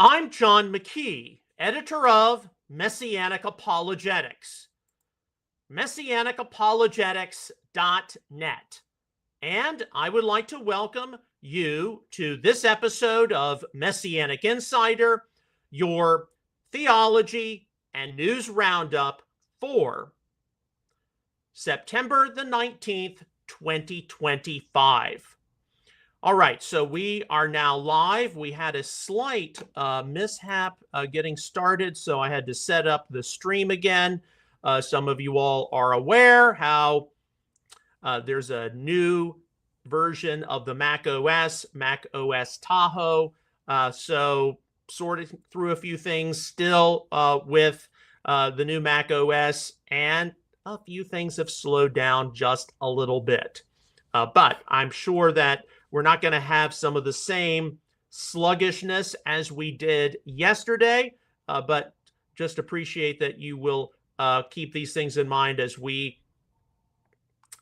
I'm John McKee, editor of Messianic Apologetics, messianicapologetics.net. And I would like to welcome you to this episode of Messianic Insider, your theology and news roundup for September the 19th, 2025. All right, so we are now live. We had a slight mishap getting started, so I had to set up the stream again. Some of you all are aware how there's a new version of the Mac OS Tahoe. So sorted through a few things still with the new Mac OS, and a few things have slowed down just a little bit. But I'm sure that we're not going to have some of the same sluggishness as we did yesterday, but just appreciate that you will keep these things in mind as we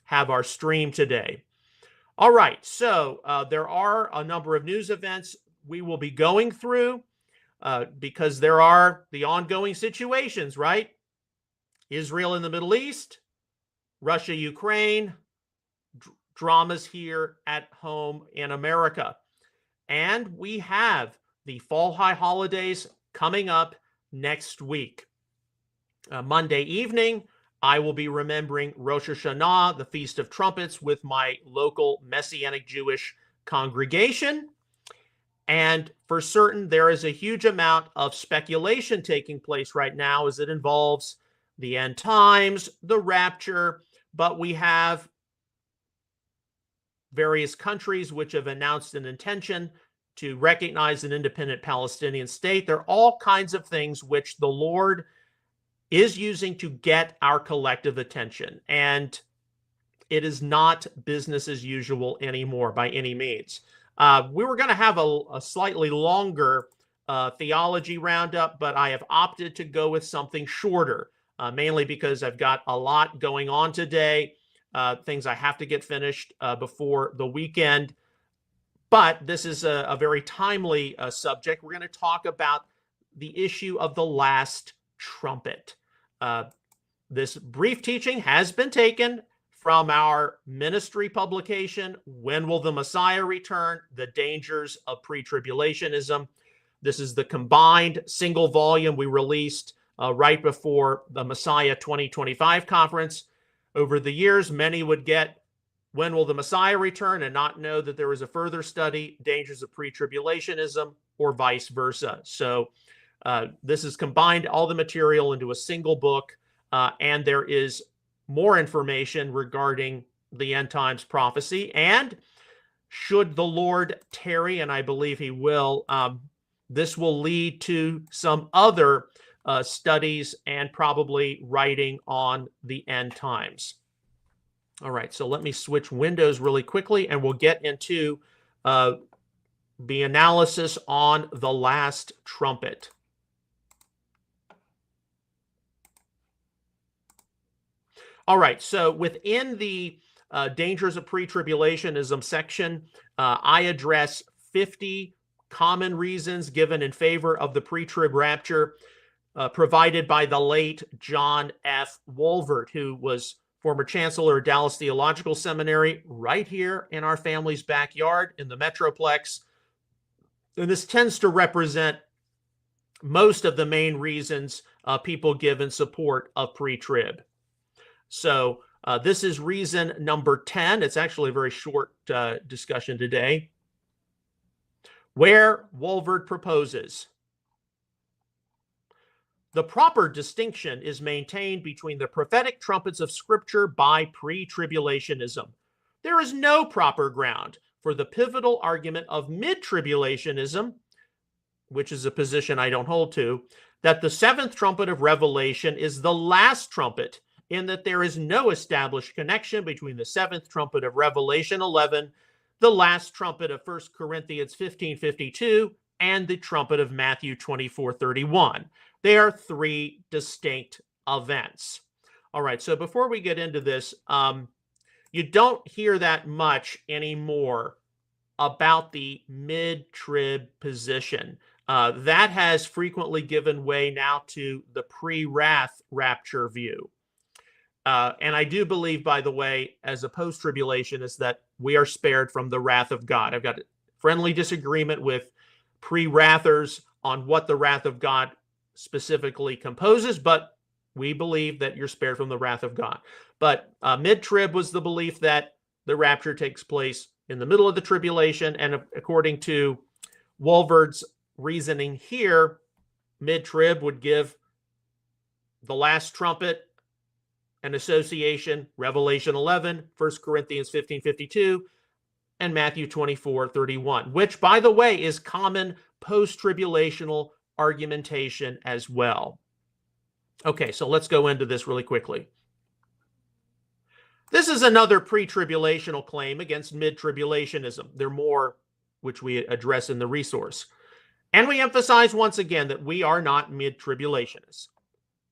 have our stream today. All right, so there are a number of news events we will be going through because there are the ongoing situations, right? Israel in the Middle East, Russia, Ukraine, dramas here at home in America. And we have the fall high holidays coming up next week. Monday evening, I will be remembering Rosh HaShanah, the Feast of Trumpets, with my local Messianic Jewish congregation. And for certain, there is a huge amount of speculation taking place right now as it involves the end times, the rapture, but we have various countries which have announced an intention to recognize an independent Palestinian state. There are all kinds of things which the Lord is using to get our collective attention. And it is not business as usual anymore by any means. We were going to have a slightly longer theology roundup, but I have opted to go with something shorter, mainly because I've got a lot going on today. Things I have to get finished before the weekend. But this is a very timely subject. We're going to talk about the issue of the last trumpet. This brief teaching has been taken from our ministry publication, When Will the Messiah Return? The Dangers of Pre-Tribulationism. This is the combined single volume we released right before the Messiah 2025 conference. Over the years, many would get When Will the Messiah Return and not know that there was a further study, Dangers of Pre-Tribulationism, or vice versa. So this has combined all the material into a single book, and there is more information regarding the end times prophecy. And should the Lord tarry, and I believe he will, this will lead to some other studies and probably writing on the end times. All right, so let me switch windows really quickly and we'll get into the analysis on the last trumpet. All right, so within the Dangers of Pre-Tribulationism section, I address 50 common reasons given in favor of the pre-trib rapture provided by the late John F. Wolvert, who was former chancellor of Dallas Theological Seminary right here in our family's backyard in the Metroplex. And this tends to represent most of the main reasons people give in support of pre-trib. So this is reason number 10. It's actually a very short discussion today, where Wolvert proposes the proper distinction is maintained between the prophetic trumpets of Scripture by pre-tribulationism. There is no proper ground for the pivotal argument of mid-tribulationism, which is a position I don't hold to, that the seventh trumpet of Revelation is the last trumpet, in that there is no established connection between the seventh trumpet of Revelation 11, the last trumpet of 1 Corinthians 15:52, and the trumpet of Matthew 24:31. They are three distinct events. All right, so before we get into this, you don't hear that much anymore about the mid-trib position. That has frequently given way now to the pre-wrath rapture view. And I do believe, by the way, as a post-tribulationist, that we are spared from the wrath of God. I've got a friendly disagreement with pre-wrathers on what the wrath of God specifically composes, but we believe that you're spared from the wrath of God. But mid-trib was the belief that the rapture takes place in the middle of the tribulation, and according to Walvard's reasoning here, mid-trib would give the last trumpet an association, Revelation 11, 1 Corinthians 15:52, and Matthew 24:31, which, by the way, is common post-tribulational argumentation as well. Okay, so let's go into this really quickly. This is another pre-tribulational claim against mid-tribulationism. There are more which we address in the resource. And we emphasize once again that we are not mid-tribulationists.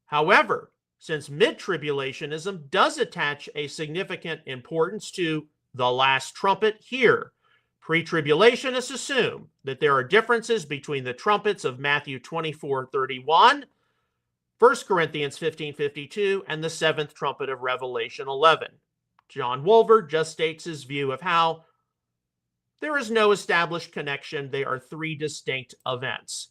However, since mid-tribulationism does attach a significant importance to the last trumpet here, pre-tribulationists assume that there are differences between the trumpets of Matthew 24:31, 1 Corinthians 15:52, and the seventh trumpet of Revelation 11. John Walvard just states his view of how there is no established connection. They are three distinct events.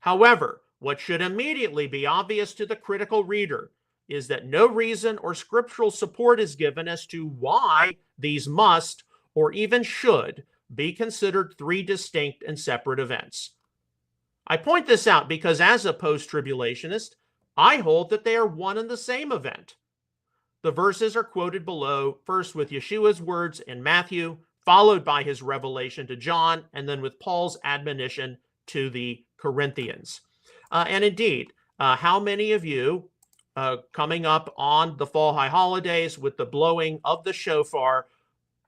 However, what should immediately be obvious to the critical reader is that no reason or scriptural support is given as to why these must or even should be considered three distinct and separate events. I point this out because as a post-tribulationist, I hold that they are one and the same event. The verses are quoted below, first with Yeshua's words in Matthew, followed by his revelation to John, and then with Paul's admonition to the Corinthians. And indeed, how many of you coming up on the fall high holidays with the blowing of the shofar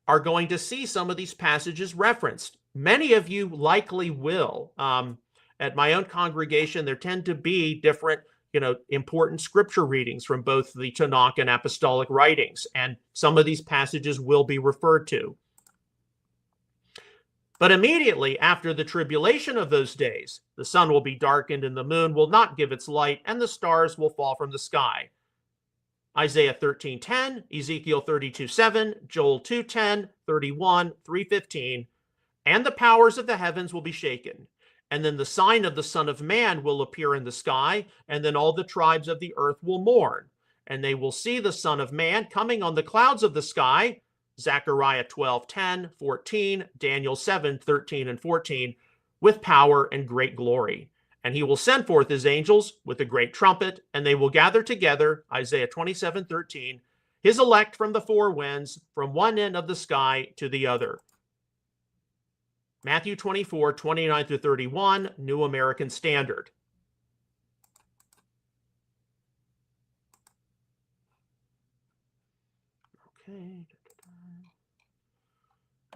are going to see some of these passages referenced? Many of you likely will. At my own congregation, there tend to be different, important scripture readings from both the Tanakh and apostolic writings, and some of these passages will be referred to. But immediately after the tribulation of those days, the sun will be darkened and the moon will not give its light, and the stars will fall from the sky. Isaiah 13:10, Ezekiel 32:7, Joel 2:10, 31, 3:15, and the powers of the heavens will be shaken. And then the sign of the Son of Man will appear in the sky, and then all the tribes of the earth will mourn. And they will see the Son of Man coming on the clouds of the sky, Zechariah 12:10, 14, Daniel 7:13 and 14, with power and great glory. And he will send forth his angels with a great trumpet, and they will gather together, Isaiah 27:13, his elect from the four winds, from one end of the sky to the other. Matthew 24:29-31, New American Standard.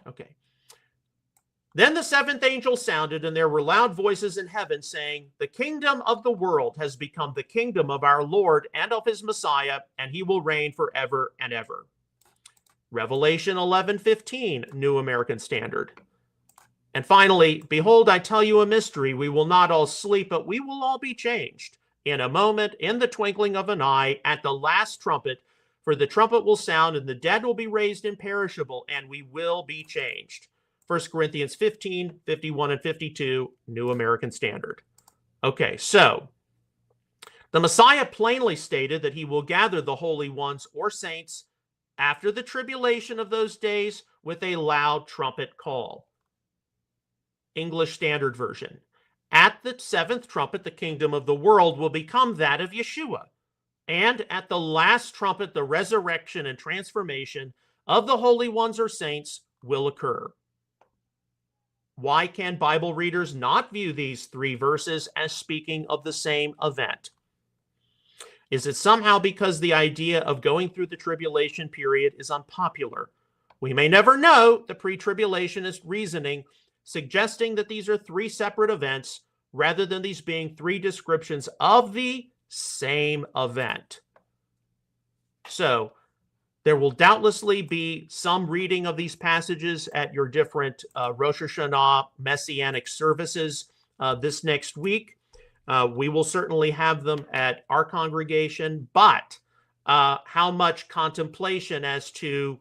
Okay. Then the seventh angel sounded, and there were loud voices in heaven saying, "The kingdom of the world has become the kingdom of our Lord and of his Messiah, and he will reign forever and ever." Revelation 11:15, New American Standard. And finally, "Behold, I tell you a mystery. We will not all sleep, but we will all be changed in a moment, in the twinkling of an eye, at the last trumpet. For the trumpet will sound, and the dead will be raised imperishable, and we will be changed." 1 Corinthians 15:51 and 52, New American Standard. Okay, so the Messiah plainly stated that he will gather the holy ones or saints after the tribulation of those days with a loud trumpet call. English Standard Version. At the seventh trumpet, the kingdom of the world will become that of Yeshua. And at the last trumpet, the resurrection and transformation of the holy ones or saints will occur. Why can Bible readers not view these three verses as speaking of the same event? Is it somehow because the idea of going through the tribulation period is unpopular? We may never know the pre-tribulationist reasoning suggesting that these are three separate events rather than these being three descriptions of the same event. So, There will doubtlessly be some reading of these passages at your different Rosh HaShanah Messianic services this next week. We will certainly have them at our congregation, but how much contemplation as to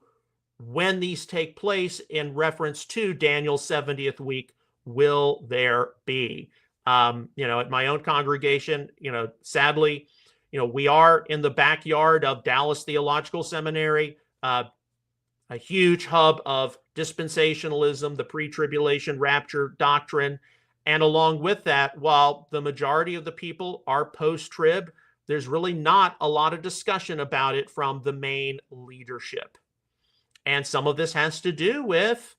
when these take place in reference to Daniel's 70th week will there be? At my own congregation, sadly, we are in the backyard of Dallas Theological Seminary, a huge hub of dispensationalism, the pre-tribulation rapture doctrine. And along with that, while the majority of the people are post-trib, there's really not a lot of discussion about it from the main leadership. And some of this has to do with,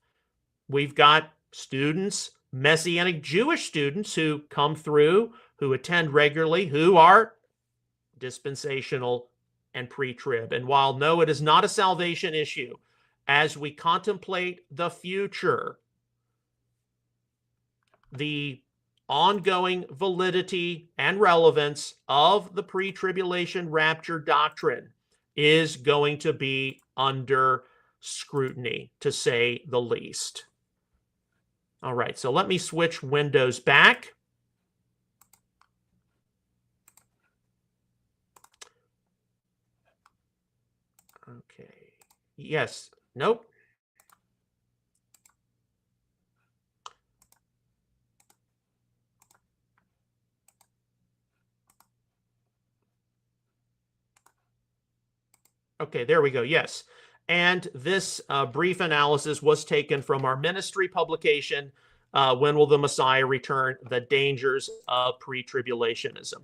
we've got students, Messianic Jewish students who come through, who attend regularly, who are dispensational and pre-trib. And while no, it is not a salvation issue, as we contemplate the future, the ongoing validity and relevance of the pre-tribulation rapture doctrine is going to be under scrutiny, to say the least. All right, so let me switch windows back. Okay. Yes. Nope. Okay, there we go. Yes. And this brief analysis was taken from our ministry publication, When Will the Messiah Return? The Dangers of Pre-Tribulationism.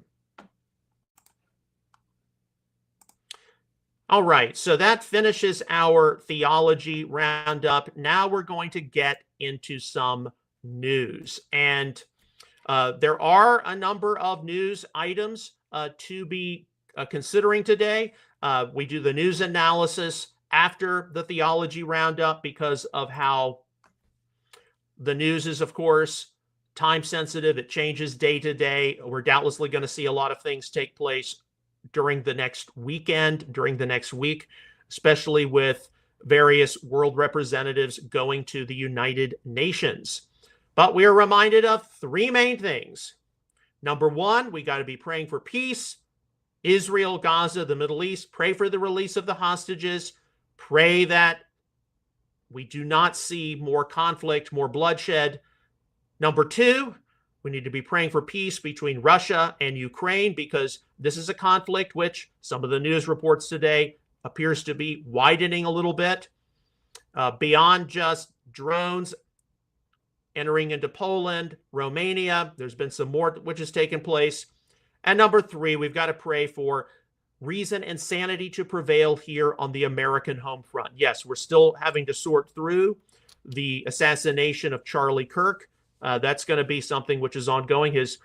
All right, so that finishes our theology roundup. Now we're going to get into some news. And there are a number of news items to be considering today. We do the news analysis after the theology roundup because of how the news is, of course, time sensitive. It changes day to day. We're doubtlessly going to see a lot of things take place during the next weekend, during the next week, especially with various world representatives going to the United Nations. But we are reminded of three main things. Number one, we got to be praying for peace. Israel, Gaza, the Middle East, pray for the release of the hostages. Pray that we do not see more conflict, more bloodshed. Number two, we need to be praying for peace between Russia and Ukraine, because this is a conflict which some of the news reports today appears to be widening a little bit beyond just drones entering into Poland, Romania. There's been some more which has taken place. And number three, we've got to pray for reason and sanity to prevail here on the American home front. Yes, we're still having to sort through the assassination of Charlie Kirk. That's going to be something which is ongoing. His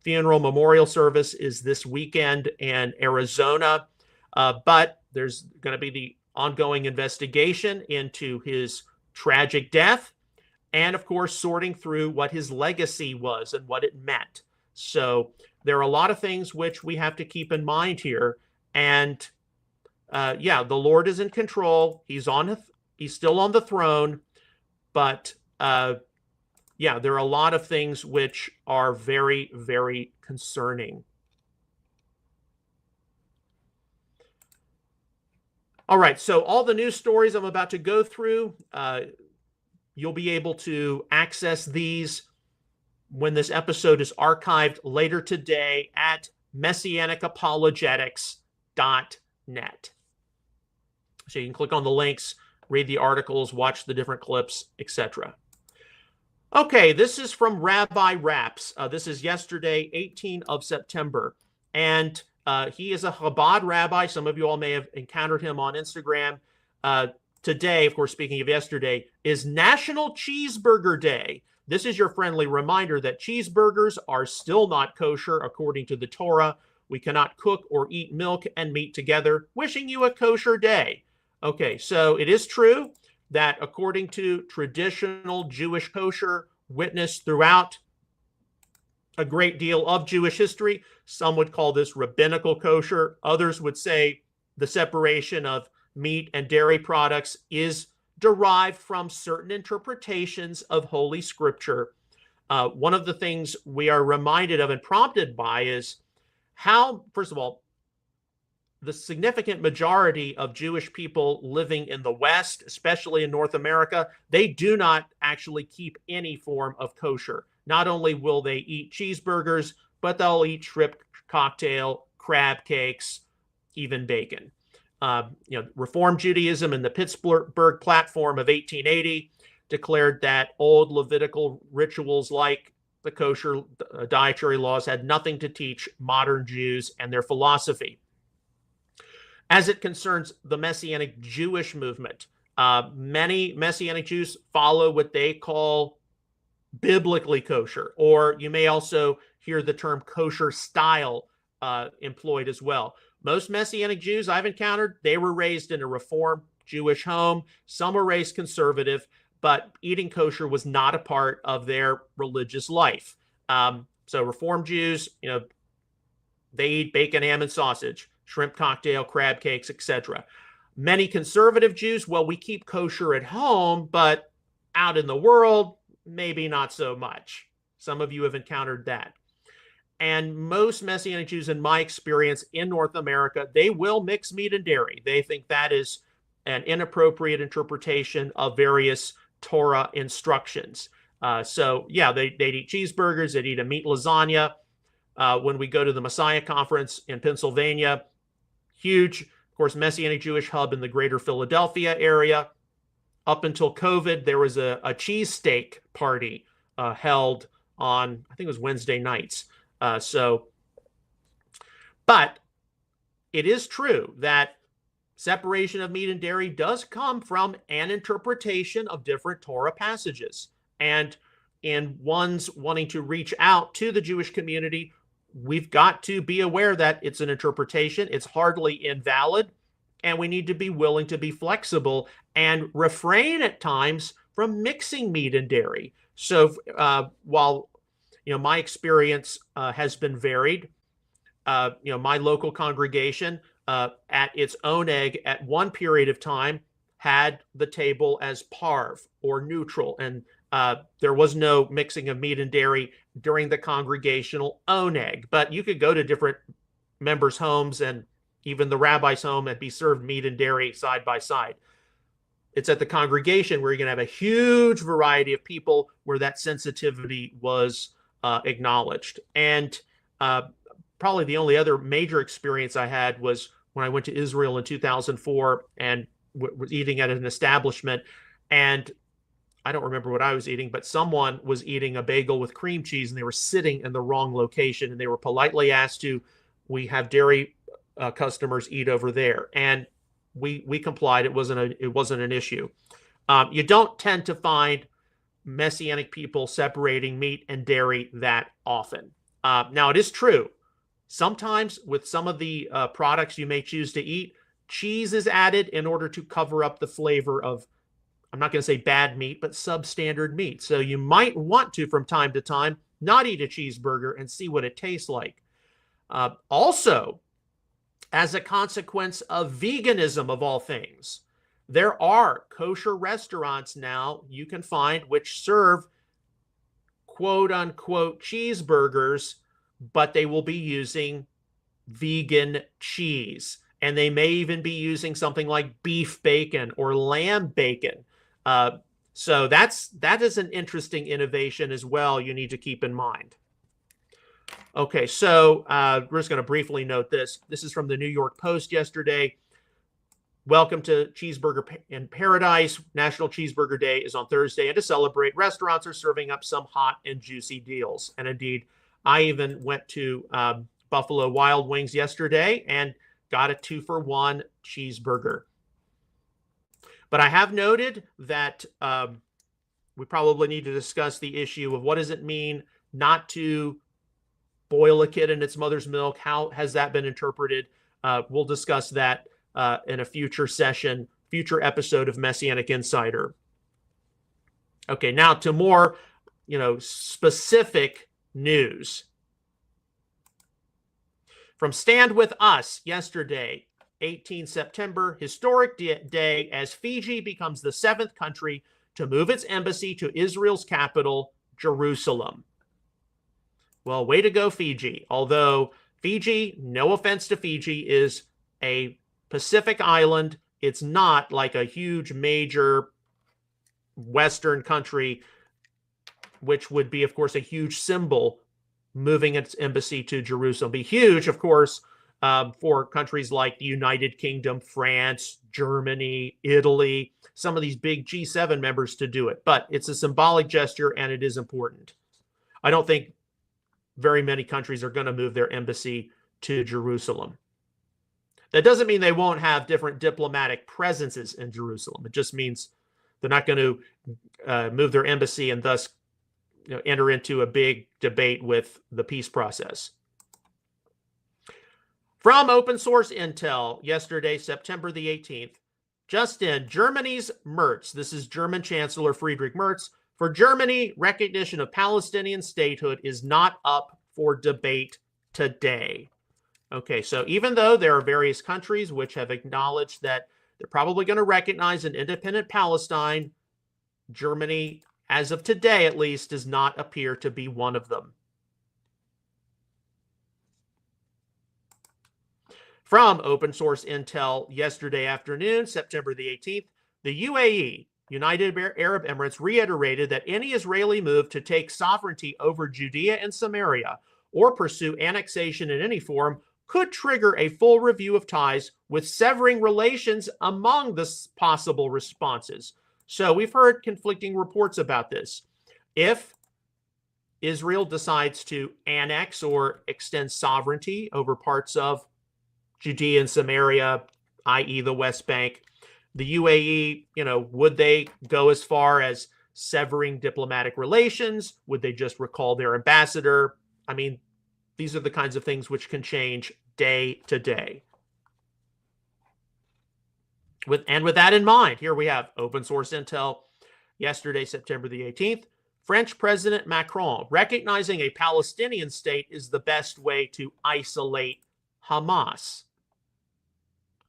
funeral memorial service is this weekend in Arizona. But there's going to be the ongoing investigation into his tragic death. And of course, sorting through what his legacy was and what it meant. So there are a lot of things which we have to keep in mind here. And the Lord is in control. He's still on the throne. But there are a lot of things which are very, very concerning. All right, so all the news stories I'm about to go through, you'll be able to access these when this episode is archived later today at MessianicApologetics.net. So you can click on the links, read the articles, watch the different clips, etc. Okay, this is from Rabbi Raps. This is yesterday, 18th of September. And he is a Chabad rabbi. Some of you all may have encountered him on Instagram. Today, of course, speaking of yesterday, is National Cheeseburger Day. This is your friendly reminder that cheeseburgers are still not kosher according to the Torah. We cannot cook or eat milk and meat together. Wishing you a kosher day. Okay, so it is true that according to traditional Jewish kosher witnessed throughout a great deal of Jewish history, some would call this rabbinical kosher. Others would say the separation of meat and dairy products is derived from certain interpretations of Holy Scripture. One of the things we are reminded of and prompted by is how, first of all, the significant majority of Jewish people living in the West, especially in North America, they do not actually keep any form of kosher. Not only will they eat cheeseburgers, but they'll eat shrimp cocktail, crab cakes, even bacon. Reform Judaism and the Pittsburgh Platform of 1880 declared that old Levitical rituals like the kosher dietary laws had nothing to teach modern Jews and their philosophy. As it concerns the Messianic Jewish movement, many Messianic Jews follow what they call biblically kosher, or you may also hear the term kosher style employed as well. Most Messianic Jews I've encountered, they were raised in a Reform Jewish home. Some were raised conservative, but eating kosher was not a part of their religious life. So Reform Jews, they eat bacon, ham, and sausage, shrimp cocktail, crab cakes, etc. Many conservative Jews, well, we keep kosher at home, but out in the world, maybe not so much. Some of you have encountered that. And most Messianic Jews, in my experience in North America, they will mix meat and dairy. They think that is an inappropriate interpretation of various Torah instructions. They'd eat cheeseburgers, they'd eat a meat lasagna. When we go to the Messiah Conference in Pennsylvania, huge, of course, Messianic Jewish hub in the greater Philadelphia area. Up until COVID, there was a cheesesteak party held on, I think it was Wednesday nights. But it is true that separation of meat and dairy does come from an interpretation of different Torah passages. And in one's wanting to reach out to the Jewish community, we've got to be aware that it's an interpretation. It's hardly invalid. And we need to be willing to be flexible and refrain at times from mixing meat and dairy. So while my experience has been varied, my local congregation at its own egg at one period of time had the table as parv or neutral, and there was no mixing of meat and dairy during the congregational own egg. But you could go to different members' homes and even the rabbi's home and be served meat and dairy side by side. It's at the congregation where you're going to have a huge variety of people where that sensitivity was acknowledged. And probably the only other major experience I had was when I went to Israel in 2004 and was eating at an establishment. And I don't remember what I was eating, but someone was eating a bagel with cream cheese and they were sitting in the wrong location. And they were politely asked to, we have dairy customers eat over there. And we complied. It wasn't an issue. You don't tend to find Messianic people separating meat and dairy that often. Now, it is true. Sometimes with some of the products you may choose to eat, cheese is added in order to cover up the flavor of, I'm not going to say bad meat, but substandard meat. So you might want to, from time to time, not eat a cheeseburger and see what it tastes like. Also, as a consequence of veganism of all things, there are kosher restaurants now you can find which serve quote unquote cheeseburgers, but they will be using vegan cheese. And they may even be using something like beef bacon or lamb bacon. So that is an interesting innovation as well you need to keep in mind. Okay, so we're just going to briefly note this. This is from the New York Post yesterday. Welcome to Cheeseburger in Paradise. National Cheeseburger Day is on Thursday, and to celebrate, restaurants are serving up some hot and juicy deals. And indeed, I even went to Buffalo Wild Wings yesterday and got a 2-for-1 cheeseburger. But I have noted that we probably need to discuss the issue of what does it mean not to boil a kid in its mother's milk? How has that been interpreted? We'll discuss that in a future session, future episode of Messianic Insider. Okay, now to more, specific news. From Stand With Us yesterday, 18 September, historic day as Fiji becomes the 7th country to move its embassy to Israel's capital, Jerusalem. Well, way to go, Fiji. Although Fiji, no offense to Fiji, is a Pacific island. It's not like a huge major Western country, which would be, of course, a huge symbol moving its embassy to Jerusalem. Be huge, of course, for countries like the United Kingdom, France, Germany, Italy, some of these big G7 members to do it. But it's a symbolic gesture, and it is important. I don't think very many countries are going to move their embassy to Jerusalem. That doesn't mean they won't have different diplomatic presences in Jerusalem. It just means they're not going to move their embassy and thus enter into a big debate with the peace process. From open source intel yesterday, September the 18th, just in, Germany's Merz, this is German Chancellor Friedrich Merz, for Germany, recognition of Palestinian statehood is not up for debate today. Okay, so even though there are various countries which have acknowledged that they're probably going to recognize an independent Palestine, Germany, as of today at least, does not appear to be one of them. From open source intel yesterday afternoon, September the 18th, the UAE, United Arab Emirates, reiterated that any Israeli move to take sovereignty over Judea and Samaria or pursue annexation in any form could trigger a full review of ties, with severing relations among the possible responses. So we've heard conflicting reports about this. If Israel decides to annex or extend sovereignty over parts of Judea and Samaria, i.e. the West Bank, the UAE, would they go as far as severing diplomatic relations? Would they just recall their ambassador? I mean, these are the kinds of things which can change day to day. With that in mind, here we have open source intel yesterday, September the 18th. French President Macron, recognizing a Palestinian state is the best way to isolate Hamas.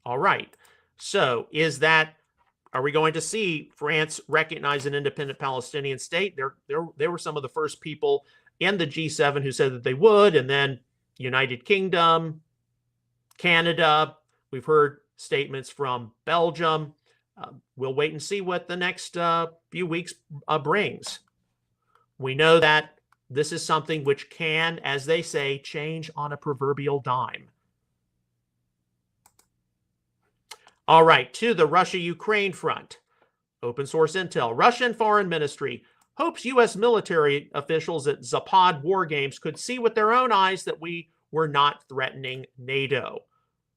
All right. So are we going to see France recognize an independent Palestinian state? There were some of the first people in the G7 who said that they would, and then United Kingdom, Canada. We've heard statements from Belgium. We'll wait and see what the next few weeks brings. We know that this is something which can, as they say, change on a proverbial dime. All right, to the Russia-Ukraine front. Open source intel. Russian Foreign Ministry hopes U.S. military officials at Zapad war games could see with their own eyes that we were not threatening NATO.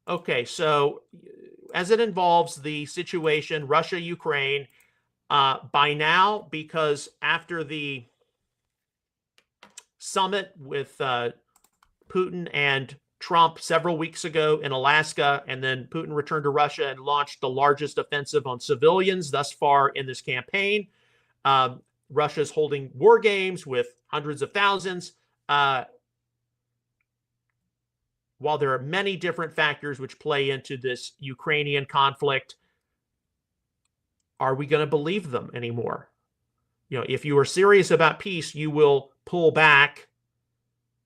Okay, so as it involves the situation, Russia-Ukraine, by now, because after the summit with Putin and Trump several weeks ago in Alaska, and then Putin returned to Russia and launched the largest offensive on civilians thus far in this campaign. Russia's holding war games with hundreds of thousands. While there are many different factors which play into this Ukrainian conflict, are we going to believe them anymore? If you are serious about peace, you will pull back.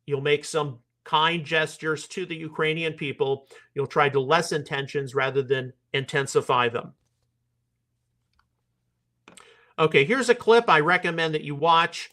You'll make some kind gestures to the Ukrainian people. You'll try to lessen tensions rather than intensify them. Okay, here's a clip I recommend that you watch.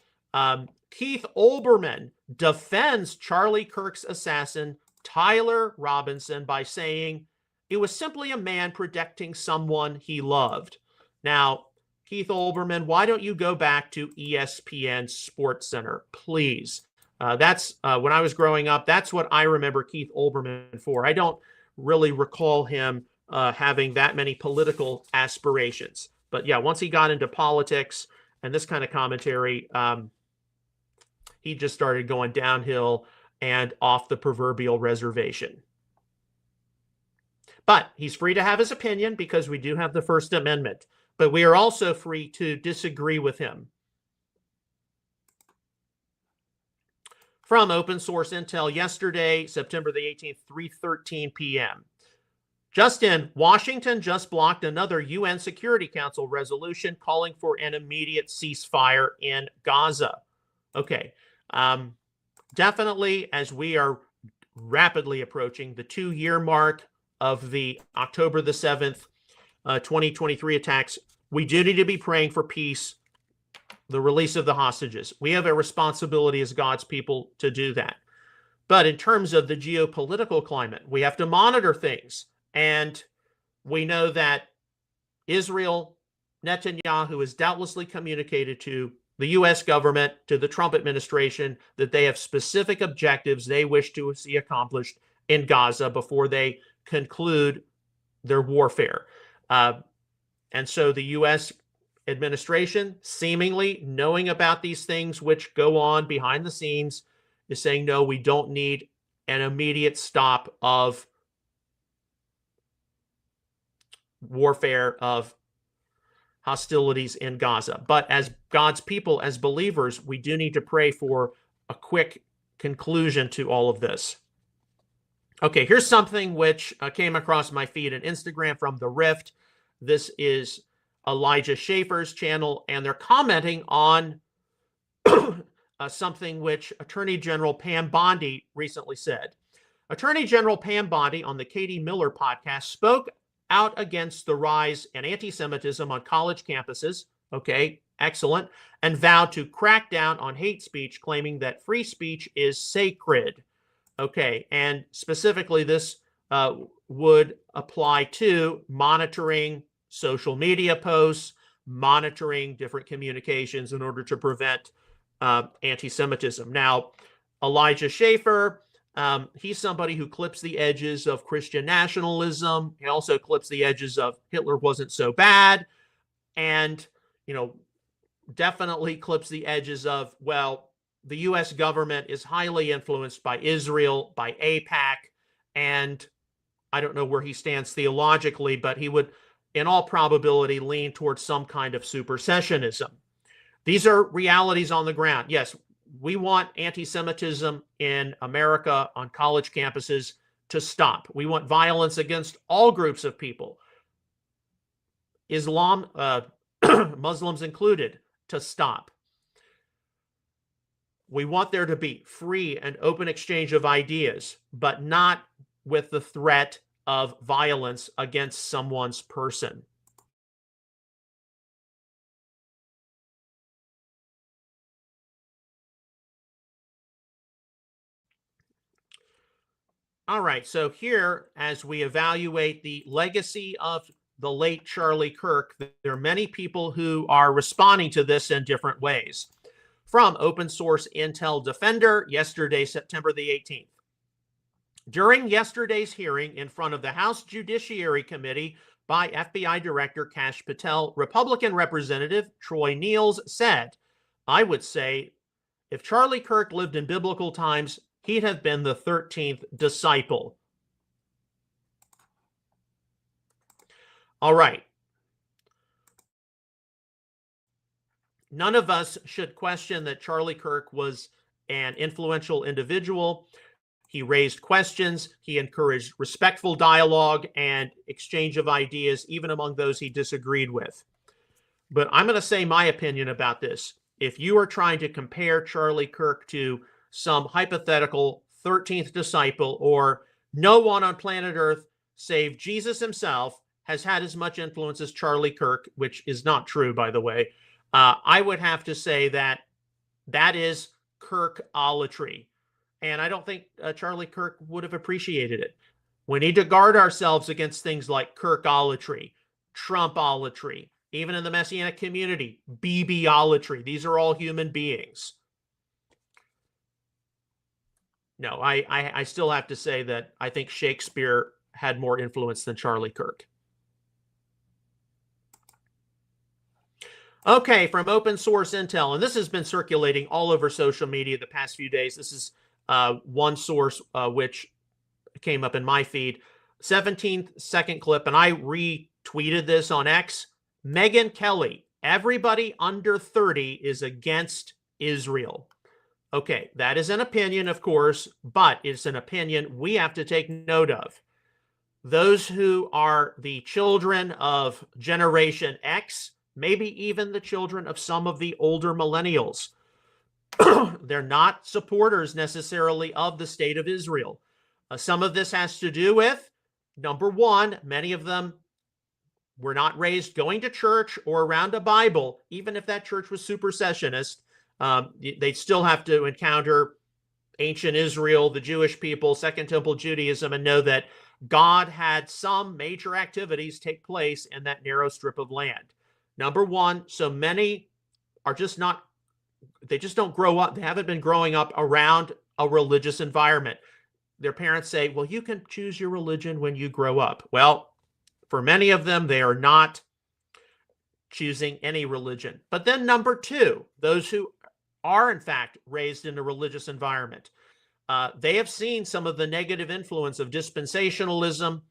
Keith Olbermann defends Charlie Kirk's assassin, Tyler Robinson, by saying it was simply a man protecting someone he loved. Now, Keith Olbermann, why don't you go back to ESPN Sports Center, please? That's when I was growing up, that's what I remember Keith Olbermann for. I don't really recall him having that many political aspirations. But yeah, once he got into politics and this kind of commentary, he just started going downhill and off the proverbial reservation. But he's free to have his opinion because we do have the First Amendment. But we are also free to disagree with him. From open source intel yesterday, September the 18th, 3:13 p.m. Just in, Washington just blocked another UN Security Council resolution calling for an immediate ceasefire in Gaza. Okay, definitely as we are rapidly approaching the 2-year mark of the October the 7th, 2023 attacks, we do need to be praying for peace, the release of the hostages. We have a responsibility as God's people to do that. But in terms of the geopolitical climate, we have to monitor things. And we know that Israel, Netanyahu has doubtlessly communicated to the U.S. government, to the Trump administration, that they have specific objectives they wish to see accomplished in Gaza before they conclude their warfare. And so the U.S. administration, seemingly knowing about these things which go on behind the scenes, is saying, no, we don't need an immediate stop of warfare, of hostilities in Gaza. But as God's people, as believers, we do need to pray for a quick conclusion to all of this. Okay, here's something which came across my feed on Instagram from The Rift. This is Elijah Schaefer's channel, and they're commenting on something which Attorney General Pam Bondi recently said. Attorney General Pam Bondi on the Katie Miller podcast spoke out against the rise in anti-Semitism on college campuses. Okay, excellent. And vowed to crack down on hate speech, claiming that free speech is sacred. Okay, and specifically this would apply to monitoring social media posts, monitoring different communications in order to prevent anti-Semitism. Now, Elijah Schaefer, he's somebody who clips the edges of Christian nationalism. He also clips the edges of Hitler wasn't so bad. And, you know, definitely clips the edges of, well, the U.S. government is highly influenced by Israel, by AIPAC, and I don't know where he stands theologically, but he would, in all probability, lean towards some kind of supersessionism. These are realities on the ground. Yes, we want anti-Semitism in America on college campuses to stop. We want violence against all groups of people, Islam, Muslims included, to stop. We want there to be free and open exchange of ideas, but not with the threat of violence against someone's person. All right, so here, as we evaluate the legacy of the late Charlie Kirk, there are many people who are responding to this in different ways. From Open Source Intel Defender, yesterday, September the 18th. During yesterday's hearing in front of the House Judiciary Committee by FBI Director Kash Patel, Republican Representative Troy Niels said, I would say if Charlie Kirk lived in biblical times, he'd have been the 13th disciple. All right. None of us should question that Charlie Kirk was an influential individual. He raised questions. He encouraged respectful dialogue and exchange of ideas, even among those he disagreed with. But I'm going to say my opinion about this. If you are trying to compare Charlie Kirk to some hypothetical 13th disciple, or no one on planet Earth save Jesus himself has had as much influence as Charlie Kirk, which is not true, by the way, I would have to say that that is Kirkolatry. And I don't think Charlie Kirk would have appreciated it. We need to guard ourselves against things like Kirkolatry, Trumpolatry, even in the Messianic community, BBolatry. These are all human beings. No, I still have to say that I think Shakespeare had more influence than Charlie Kirk. Okay, from Open Source Intel, and this has been circulating all over social media the past few days. This is one source which came up in my feed. 17-second clip, and I retweeted this on X. Megyn Kelly, everybody under 30 is against Israel. Okay, that is an opinion, of course, but it's an opinion we have to take note of. those who are the children of Generation X, maybe even the children of some of the older millennials. They're not supporters necessarily of the state of Israel. Some of this has to do with, number one, many of them were not raised going to church or around a Bible, even if that church was supersessionist. They'd still have to encounter ancient Israel, the Jewish people, Second Temple Judaism, and know that God had some major activities take place in that narrow strip of land. Number one, so many are just not, they just don't grow up. They haven't been growing up around a religious environment. Their parents say, well, you can choose your religion when you grow up. Well, for many of them, they are not choosing any religion. But then number two, those who are in fact raised in a religious environment, they have seen some of the negative influence of dispensationalism.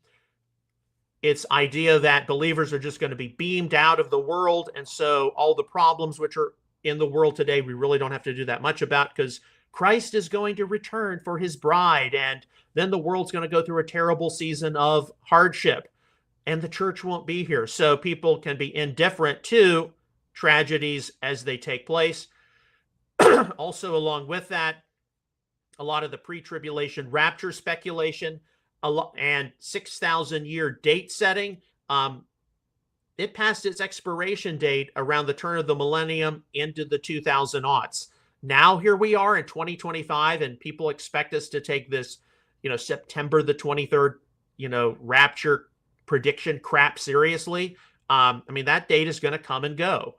Its idea that believers are just going to be beamed out of the world. And so all the problems which are in the world today, we really don't have to do that much about, because Christ is going to return for his bride. And then the world's going to go through a terrible season of hardship, and the church won't be here. So people can be indifferent to tragedies as they take place. Also, along with that, a lot of the pre-tribulation rapture speculation and 6,000-year date setting, it passed its expiration date around the turn of the millennium into the 2000-aughts. Now here we are in 2025, and people expect us to take this, September the 23rd, rapture prediction crap seriously. That date is going to come and go.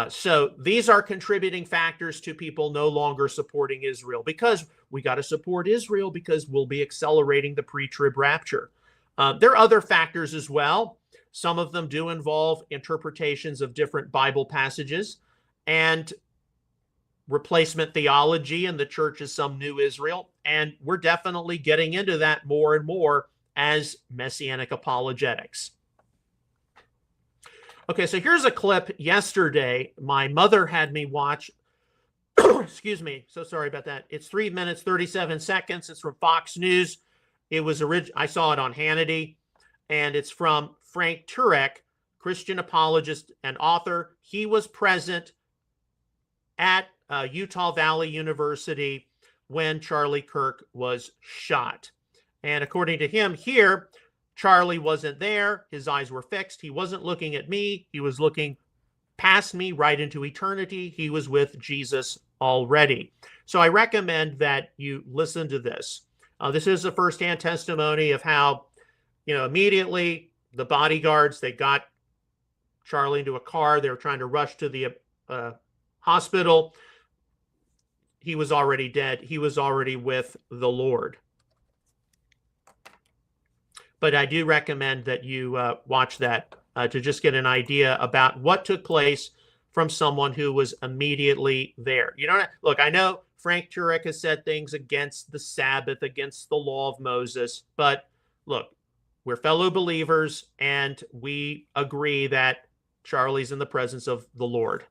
So these are contributing factors to people no longer supporting Israel, because we got to support Israel because we'll be accelerating the pre-trib rapture. There are other factors as well. Some of them do involve interpretations of different Bible passages and replacement theology in the church as some new Israel. And we're definitely getting into that more and more as Messianic Apologetics. Okay, so here's a clip yesterday. My mother had me watch. Excuse me. So sorry about that. It's 3 minutes, 37 seconds. It's from Fox News. It was I saw it on Hannity, and it's from Frank Turek, Christian apologist and author. He was present at Utah Valley University when Charlie Kirk was shot. And according to him here, Charlie wasn't there. His eyes were fixed. He wasn't looking at me. He was looking past me right into eternity. He was with Jesus already. So I recommend that you listen to this. This is a firsthand testimony of how, immediately the bodyguards, they got Charlie into a car. They were trying to rush to the hospital. He was already dead. He was already with the Lord. But I do recommend that you watch that to just get an idea about what took place from someone who was immediately there. Look, I know Frank Turek has said things against the Sabbath, against the law of Moses, but look, we're fellow believers, and we agree that Charlie's in the presence of the Lord.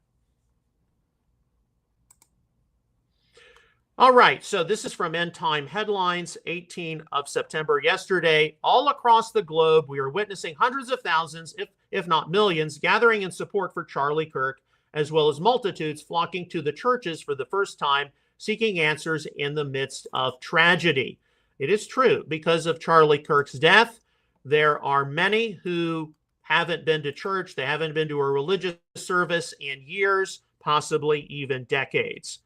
All right, so this is from End Time Headlines, 18 of September yesterday. All across the globe, we are witnessing hundreds of thousands, if not millions, gathering in support for Charlie Kirk, as well as multitudes flocking to the churches for the first time, seeking answers in the midst of tragedy. It is true, because of Charlie Kirk's death, there are many who haven't been to church, they haven't been to a religious service in years, possibly even decades.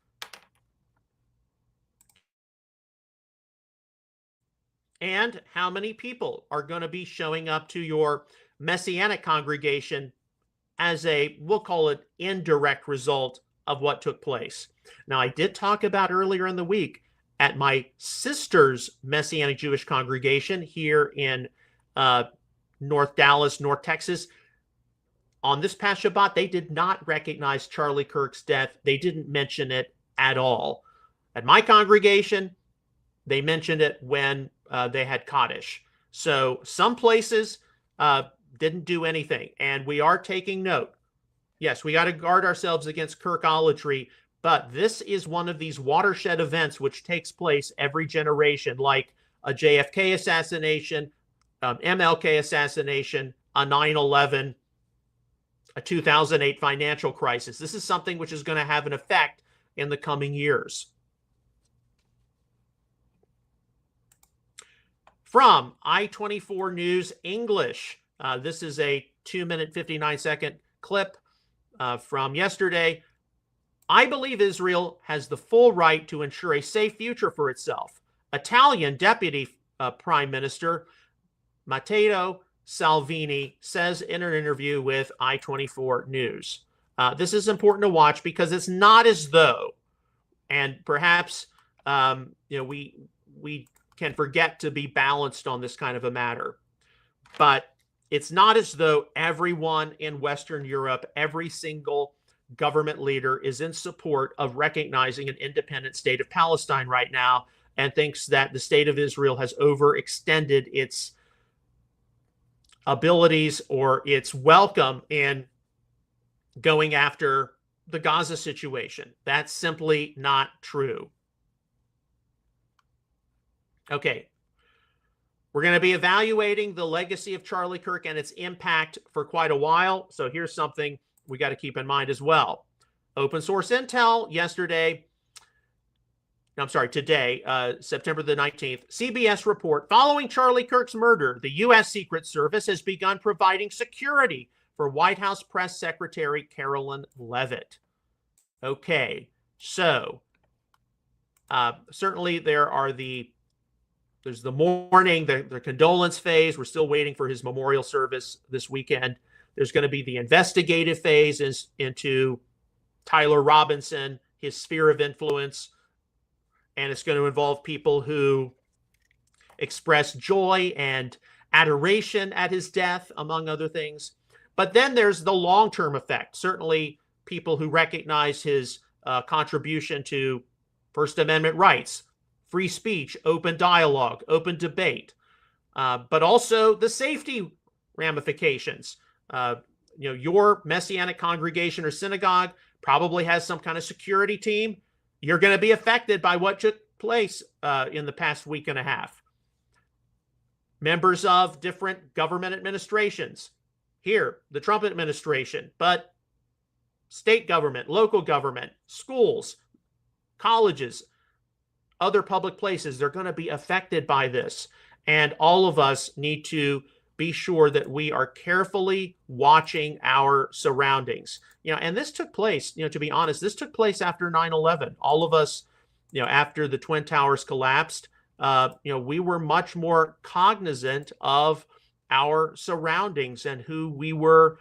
And how many people are going to be showing up to your Messianic congregation as we'll call it, indirect result of what took place? Now, I did talk about earlier in the week at my sister's Messianic Jewish congregation here in North Dallas, North Texas. On this past Shabbat, they did not recognize Charlie Kirk's death. They didn't mention it at all. At my congregation, they mentioned it when they had Kaddish. So some places didn't do anything, and we are taking note. Yes, we got to guard ourselves against Kirkolatry, but this is one of these watershed events which takes place every generation, like a JFK assassination, MLK assassination, a 9/11, a 2008 financial crisis. This is something which is going to have an effect in the coming years. From I-24 News English, this is a 2-minute, 59-second clip from yesterday. I believe Israel has the full right to ensure a safe future for itself. Italian Deputy Prime Minister Matteo Salvini says in an interview with I-24 News. This is important to watch because it's not as though, and perhaps we can forget to be balanced on this kind of a matter, but it's not as though everyone in Western Europe, every single government leader is in support of recognizing an independent state of Palestine right now and thinks that the state of Israel has overextended its abilities or its welcome in going after the Gaza situation. That's simply not true. Okay, we're going to be evaluating the legacy of Charlie Kirk and its impact for quite a while. So here's something we got to keep in mind as well. Open source intel today, September the 19th, CBS report, following Charlie Kirk's murder, the U.S. Secret Service has begun providing security for White House Press Secretary Carolyn Leavitt. Okay, so certainly there's the mourning, the condolence phase. We're still waiting for his memorial service this weekend. There's going to be the investigative phase into Tyler Robinson, his sphere of influence, and it's going to involve people who express joy and adoration at his death, among other things. But then there's the long-term effect. Certainly people who recognize his contribution to First Amendment rights, free speech, open dialogue, open debate, but also the safety ramifications. Your Messianic congregation or synagogue probably has some kind of security team. You're going to be affected by what took place in the past week and a half. Members of different government administrations. Here, the Trumpet administration, but state government, local government, schools, colleges, other public places, they're going to be affected by this. And all of us need to be sure that we are carefully watching our surroundings. And this took place, to be honest, this took place after 9/11. All of us, after the Twin Towers collapsed, we were much more cognizant of our surroundings and who we were,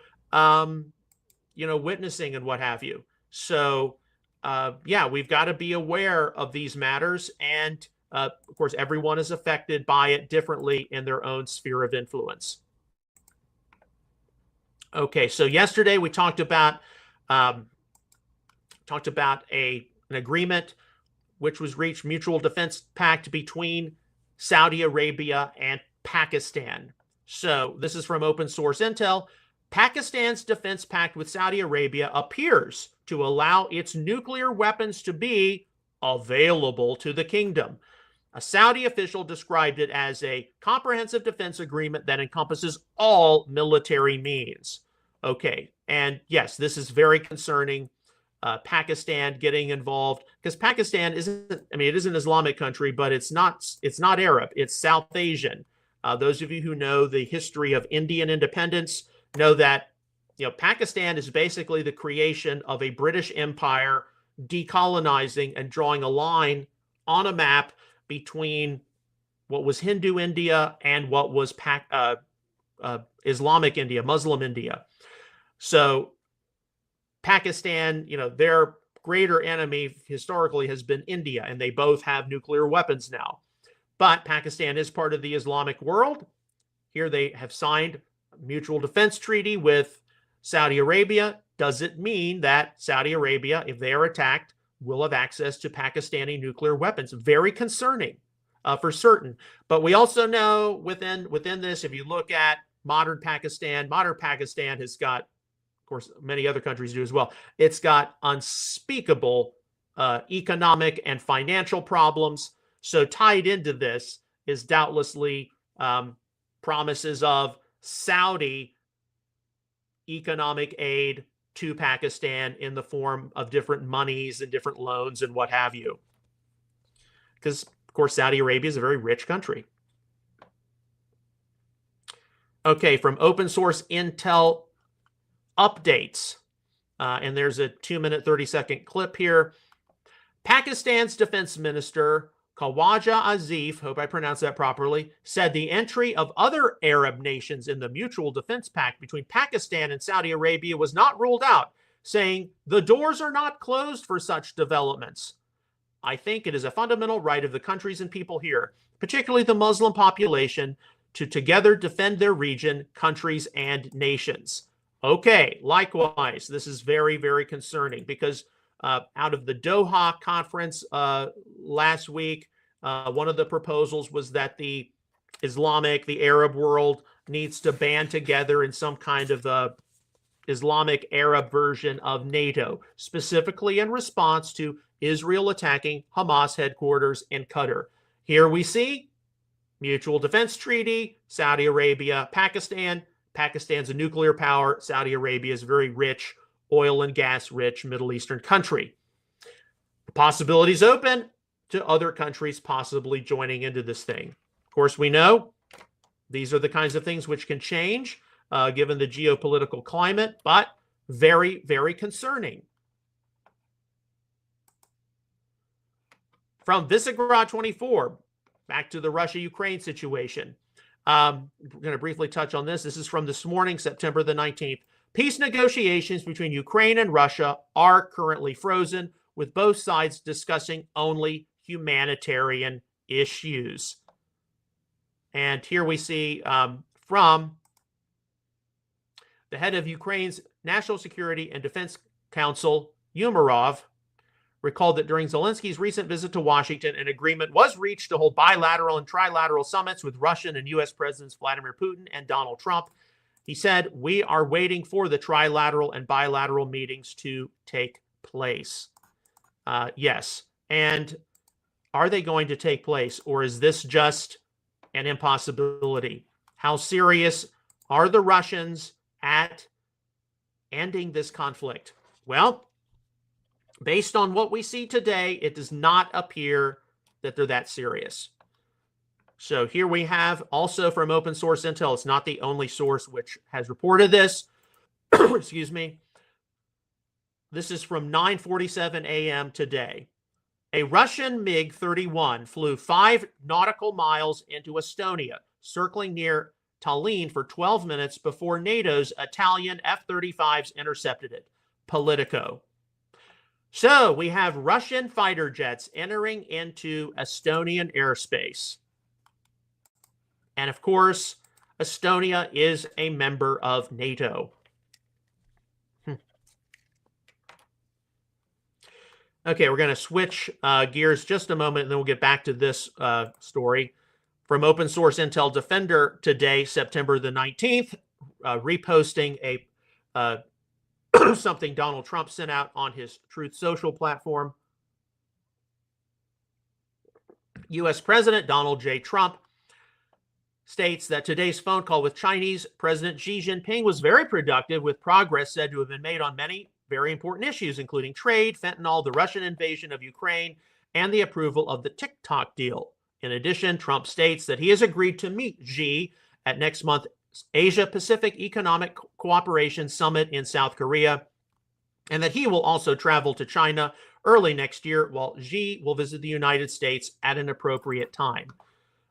witnessing and what have you. So, we've got to be aware of these matters. And of course, everyone is affected by it differently in their own sphere of influence. Okay, so yesterday we talked about an agreement which was reached, mutual defense pact between Saudi Arabia and Pakistan. So this is from open source intel. Pakistan's defense pact with Saudi Arabia appears to allow its nuclear weapons to be available to the kingdom. A Saudi official described it as a comprehensive defense agreement that encompasses all military means. Okay, and yes, this is very concerning. Pakistan getting involved, because Pakistan isn't, it is an Islamic country, but it's not Arab, it's South Asian. Those of you who know the history of Indian independence know that Pakistan is basically the creation of a British empire decolonizing and drawing a line on a map between what was Hindu India and what was Islamic India, Muslim India. So Pakistan, their greater enemy historically has been India, and they both have nuclear weapons now. But Pakistan is part of the Islamic world. Here they have signed a mutual defense treaty with Saudi Arabia. Does it mean that Saudi Arabia, if they are attacked, will have access to Pakistani nuclear weapons? Very concerning, for certain. But we also know within this, if you look at modern Pakistan has got, of course, many other countries do as well, it's got unspeakable economic and financial problems. So tied into this is doubtlessly promises of Saudi economic aid to Pakistan in the form of different monies and different loans and what have you. Because, of course, Saudi Arabia is a very rich country. Okay, from open source intel updates. And there's a 2-minute, 30-second clip here. Pakistan's defense minister, Khawaja Asif, hope I pronounced that properly, said the entry of other Arab nations in the Mutual Defense Pact between Pakistan and Saudi Arabia was not ruled out, saying the doors are not closed for such developments. I think it is a fundamental right of the countries and people here, particularly the Muslim population, to together defend their region, countries, and nations. Okay, likewise, this is very, very concerning because out of the Doha conference last week, one of the proposals was that the Arab world needs to band together in some kind of Islamic Arab version of NATO, specifically in response to Israel attacking Hamas headquarters in Qatar. Here we see Mutual Defense Treaty, Saudi Arabia, Pakistan. Pakistan's a nuclear power. Saudi Arabia is a very rich, oil and gas rich Middle Eastern country. The possibilities open to other countries possibly joining into this thing. Of course, we know these are the kinds of things which can change given the geopolitical climate, but very, very concerning. From Visegrad 24, back to the Russia-Ukraine situation. We're going to briefly touch on this. This is from this morning, September the 19th. Peace negotiations between Ukraine and Russia are currently frozen, with both sides discussing only humanitarian issues. And here we see from the head of Ukraine's National Security and Defense Council, Umarov, recalled that during Zelensky's recent visit to Washington, an agreement was reached to hold bilateral and trilateral summits with Russian and U.S. Presidents Vladimir Putin and Donald Trump. He said, "We are waiting for the trilateral and bilateral meetings to take place." Yes. And are they going to take place, or is this just an impossibility? How serious are the Russians at ending this conflict? Well, based on what we see today, it does not appear that they're that serious. So here we have also from open source intel. It's not the only source which has reported this. Excuse me. This is from 9:47 a.m. today. A Russian MiG-31 flew 5 nautical miles into Estonia, circling near Tallinn for 12 minutes before NATO's Italian F-35s intercepted it. Politico. So we have Russian fighter jets entering into Estonian airspace. And of course, Estonia is a member of NATO. Okay, we're going to switch gears just a moment, and then we'll get back to this story. From Open Source Intel Defender today, September the 19th, reposting a something Donald Trump sent out on his Truth Social platform. U.S. President Donald J. Trump states that today's phone call with Chinese President Xi Jinping was very productive, with progress said to have been made on many very important issues, including trade, fentanyl, the Russian invasion of Ukraine, and the approval of the TikTok deal. In addition, Trump states that he has agreed to meet Xi at next month's Asia-Pacific Economic Cooperation Summit in South Korea, and that he will also travel to China early next year, while Xi will visit the United States at an appropriate time.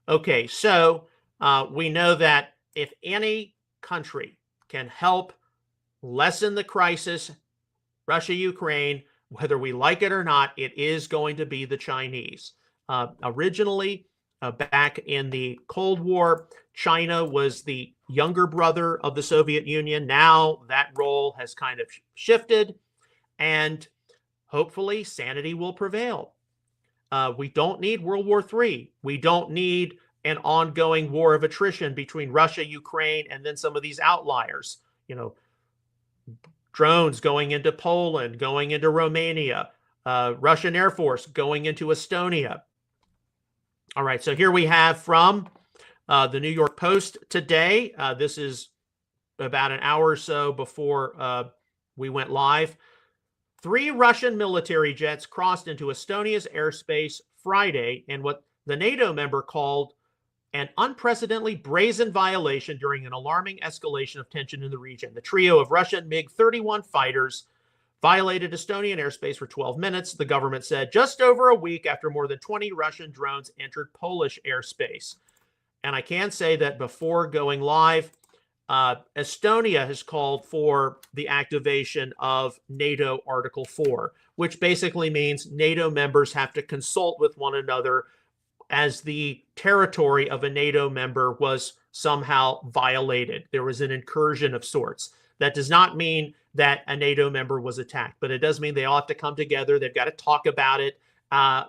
Okay, so we know that if any country can help lessen the crisis, Russia-Ukraine, whether we like it or not, it is going to be the Chinese. Originally, back in the Cold War, China was the younger brother of the Soviet Union. Now that role has kind of shifted, and hopefully sanity will prevail. We don't need World War III. We don't need an ongoing war of attrition between Russia, Ukraine, and then some of these outliers. You know, drones going into Poland, going into Romania, Russian Air Force going into Estonia. All right, so here we have from The New York Post today, this is about an hour or so before we went live. 3 Russian military jets crossed into Estonia's airspace Friday in what the NATO member called an unprecedentedly brazen violation during an alarming escalation of tension in the region. The trio of Russian MiG-31 fighters violated Estonian airspace for 12 minutes, the government said, just over a week after more than 20 Russian drones entered Polish airspace. And I can say that before going live, Estonia has called for the activation of NATO Article 4, which basically means NATO members have to consult with one another as the territory of a NATO member was somehow violated. There was an incursion of sorts. That does not mean that a NATO member was attacked, but it does mean they all have to come together. They've got to talk about it.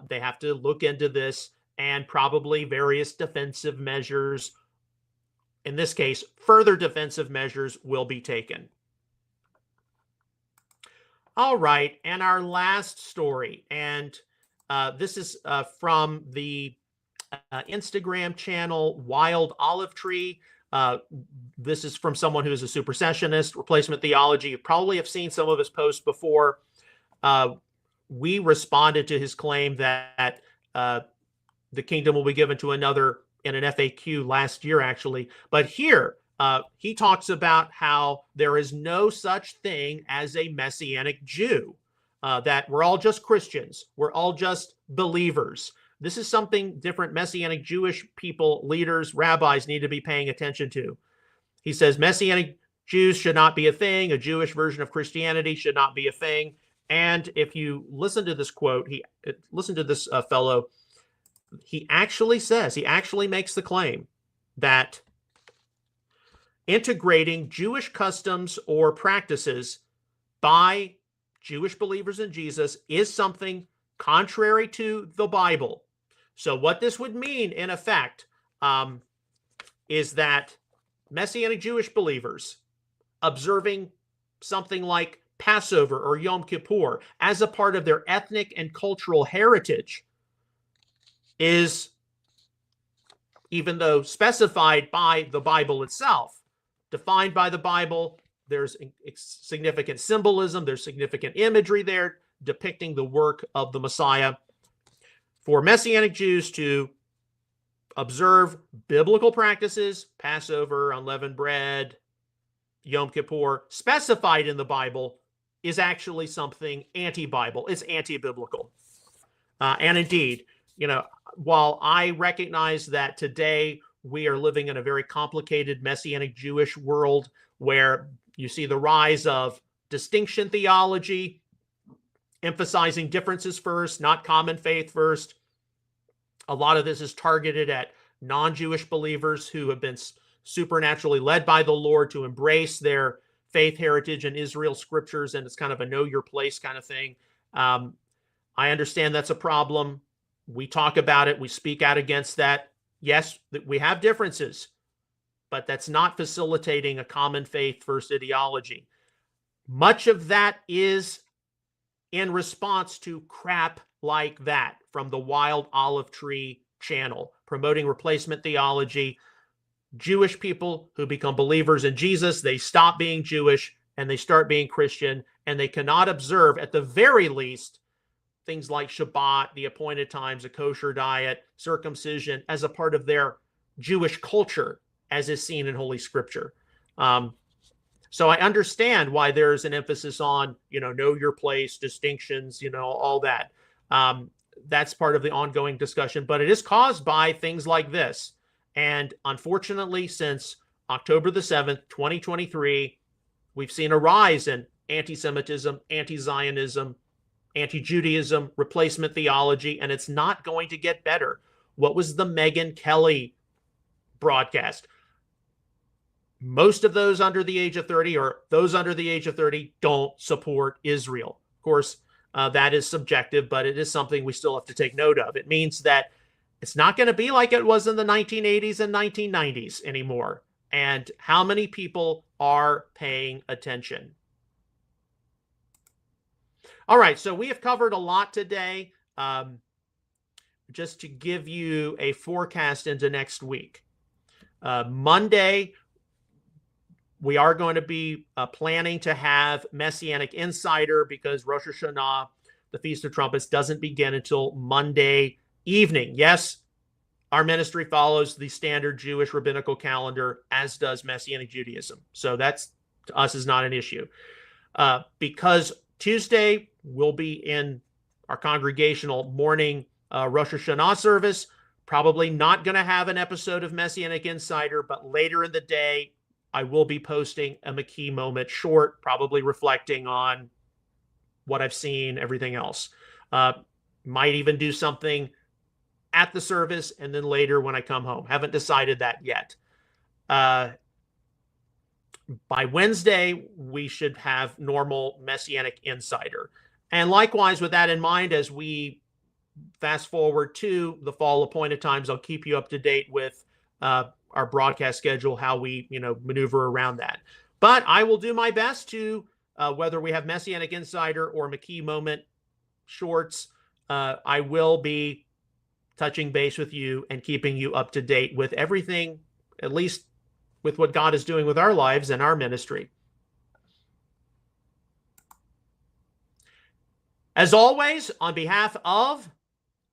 They have to look into this, and probably various defensive measures, in this case, further defensive measures, will be taken. All right, and our last story, and this is from the Instagram channel Wild Olive Tree. This is from someone who is a supersessionist, replacement theology. You probably have seen some of his posts before. We responded to his claim that the kingdom will be given to another in an FAQ last year, actually. But here, he talks about how there is no such thing as a Messianic Jew, that we're all just Christians. We're all just believers. This is something different Messianic Jewish people, leaders, rabbis need to be paying attention to. He says Messianic Jews should not be a thing. A Jewish version of Christianity should not be a thing. And if you listen to this quote, listen to this fellow, he actually says, he actually makes the claim that integrating Jewish customs or practices by Jewish believers in Jesus is something contrary to the Bible. So what this would mean, in effect, is that Messianic Jewish believers observing something like Passover or Yom Kippur as a part of their ethnic and cultural heritage is, even though specified by the Bible itself, defined by the Bible, there's significant symbolism, there's significant imagery there depicting the work of the Messiah. For Messianic Jews to observe biblical practices, Passover, unleavened bread, Yom Kippur, specified in the Bible, is actually something anti-Bible. It's anti-biblical. And indeed, while I recognize that today we are living in a very complicated Messianic Jewish world where you see the rise of distinction theology, emphasizing differences first, not common faith first. A lot of this is targeted at non-Jewish believers who have been supernaturally led by the Lord to embrace their faith heritage and Israel scriptures, and it's kind of a know your place kind of thing. I understand that's a problem. We talk about it. We speak out against that. Yes, we have differences, but that's not facilitating a common faith first ideology. Much of that is in response to crap like that from the Wild Olive Tree channel, promoting replacement theology. Jewish people who become believers in Jesus, they stop being Jewish and they start being Christian, and they cannot observe, at the very least, things like Shabbat, the appointed times, a kosher diet, circumcision, as a part of their Jewish culture, as is seen in Holy Scripture. So I understand why there's an emphasis on, know your place, distinctions, all that. That's part of the ongoing discussion, but it is caused by things like this. And unfortunately, since October the 7th, 2023, we've seen a rise in anti-Semitism, anti-Zionism, anti-Judaism, replacement theology, and it's not going to get better. What was the Megyn Kelly broadcast? Most of those under the age of 30, or those under the age of 30, don't support Israel. Of course, that is subjective, but it is something we still have to take note of. It means that it's not going to be like it was in the 1980s and 1990s anymore. And how many people are paying attention? All right, so we have covered a lot today. Just to give you a forecast into next week. Monday, we are going to be planning to have Messianic Insider because Rosh HaShanah, the Feast of Trumpets, doesn't begin until Monday evening. Yes, our ministry follows the standard Jewish rabbinical calendar, as does Messianic Judaism. So that's, to us, is not an issue. Because Tuesday will be in our congregational morning Rosh Hashanah service, probably not going to have an episode of Messianic Insider, but later in the day, I will be posting a McKee moment short, probably reflecting on what I've seen, everything else. Might even do something at the service and then later when I come home. Haven't decided that yet. By Wednesday, we should have normal Messianic Insider. And likewise, with that in mind, as we fast forward to the fall appointed times, I'll keep you up to date with our broadcast schedule, how we maneuver around that. But I will do my best to, whether we have Messianic Insider or McKee Moment shorts, I will be touching base with you and keeping you up to date with everything, at least with what God is doing with our lives and our ministry. As always, on behalf of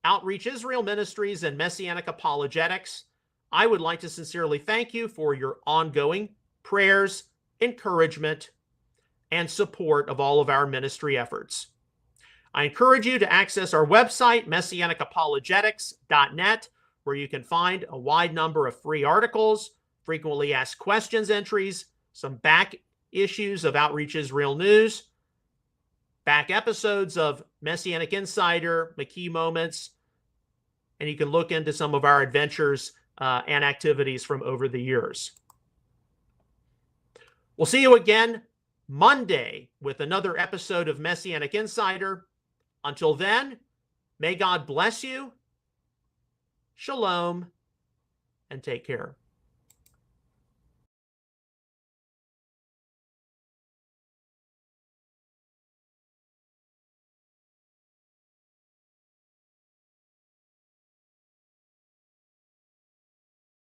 Outreach Israel Ministries and Messianic Apologetics, I would like to sincerely thank you for your ongoing prayers, encouragement, and support of all of our ministry efforts. I encourage you to access our website, messianicapologetics.net, where you can find a wide number of free articles, frequently asked questions entries, some back issues of Outreach Israel News, back episodes of Messianic Insider, McKee Moments, and you can look into some of our adventures and activities from over the years. We'll see you again Monday with another episode of Messianic Insider. Until then, may God bless you, shalom, and take care.